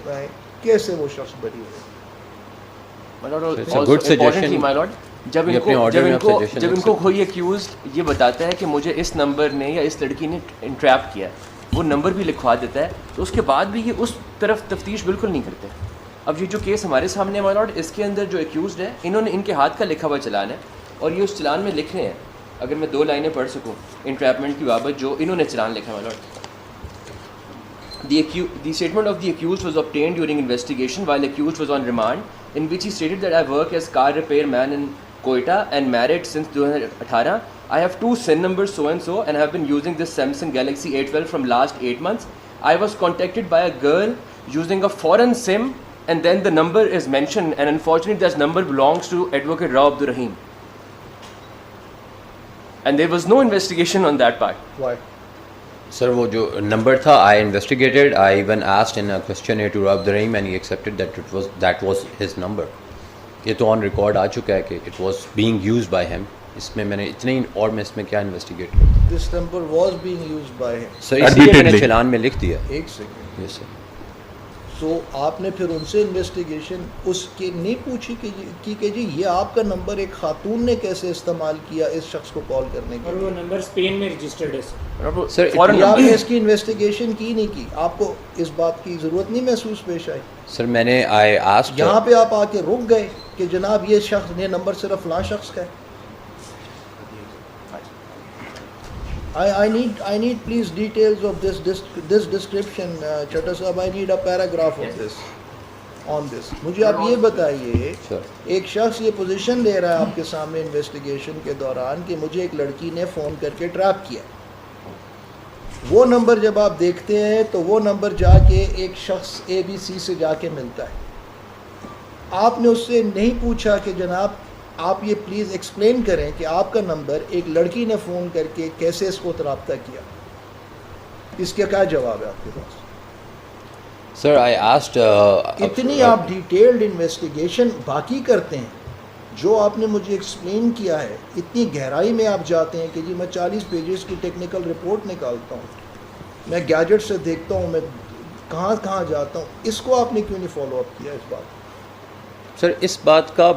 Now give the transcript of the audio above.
بتائیں کیسے وہ شخص بری ہوئے. جب ان کو کوئی ایکیوزڈ یہ بتاتا ہے کہ مجھے اس نمبر نے یا اس لڑکی نے انٹریپ کیا، وہ نمبر بھی لکھوا دیتا ہے، تو اس کے بعد بھی یہ اس طرف تفتیش بالکل نہیں کرتے. اب یہ جو کیس ہمارے سامنے ہے مائی لاڈ، اس کے اندر جو ایکیوزڈ ہے انہوں نے ان کے ہاتھ کا لکھا ہوا چلان ہے، اور یہ اس چلان میں لکھ رہے ہیں. اگر میں 2 لائنیں پڑھ سکوں انٹریپمنٹ کی بابت جو انہوں نے چلان لکھا مائی لاڈ. The statement of the accused was obtained during investigation while accused was on remand, in which he stated that I work as car repairman in Quetta and married since 2018. I have 2 SIN numbers so and so and have been using this Samsung Galaxy A12 from last 8 months. I was contacted by a girl using a foreign SIM and then the number is mentioned, and unfortunately that number belongs to Advocate Rao Abdur Rahim. And there was no investigation on that part. Why? سر وہ جو number تھا I investigated, I even asked in question to Rab ur-Rahim and he accepted that was his number. یہ تو on record آ چکا ہے کہ it was being used by him. اس میں میں نے اتنے ہی، اور میں اس میں کیا انویسٹیگیٹ کرتا. This number was being used by him. Sir اس لیے میں نے چلان میں لکھ دیا. ایک سیکنڈ. یس سر. سو آپ نے پھر ان سے انویسٹیگیشن اس کی نہیں پوچھی کہ جی یہ آپ کا نمبر ایک خاتون نے کیسے استعمال کیا اس شخص کو کال کرنے کے لیے؟ اور وہ نمبر اسپین میں رجسٹرڈ ہے سر. آپ نے اس کی انویسٹیگیشن کی نہیں کی؟ آپ کو اس بات کی ضرورت نہیں محسوس پیش آئی؟ سر میں نے آئی آسکڈ، یہاں پہ آپ آ کے رک گئے کہ جناب یہ شخص، یہ نمبر صرف فلاں شخص کا ہے. I need please details of this description, Chatta Sahab. I need a paragraph of this on this. مجھے آپ یہ بتائیے، ایک شخص یہ پوزیشن لے رہا ہے آپ کے سامنے انویسٹیگیشن کے دوران کہ مجھے ایک لڑکی نے فون کر کے ٹریپ کیا. وہ نمبر جب آپ دیکھتے ہیں تو وہ نمبر جا کے ایک شخص ABC سے جا کے ملتا ہے. آپ نے اس سے نہیں پوچھا کہ جناب آپ یہ پلیز ایکسپلین کریں کہ آپ کا نمبر ایک لڑکی نے فون کر کے کیسے اس کو رابطہ کیا؟ اس کا کیا جواب ہے آپ کے پاس؟ سر آئی آسکڈ، اتنی آپ ڈیٹیلڈ انویسٹیگیشن باقی کرتے ہیں جو آپ نے مجھے ایکسپلین کیا ہے، اتنی گہرائی میں آپ جاتے ہیں کہ جی میں 40 پیجز کی ٹیکنیکل رپورٹ نکالتا ہوں، میں گیجٹ سے دیکھتا ہوں، میں کہاں کہاں جاتا ہوں. اس کو آپ نے کیوں نہیں فالو اپ کیا اس بات؟ سر اس بات کا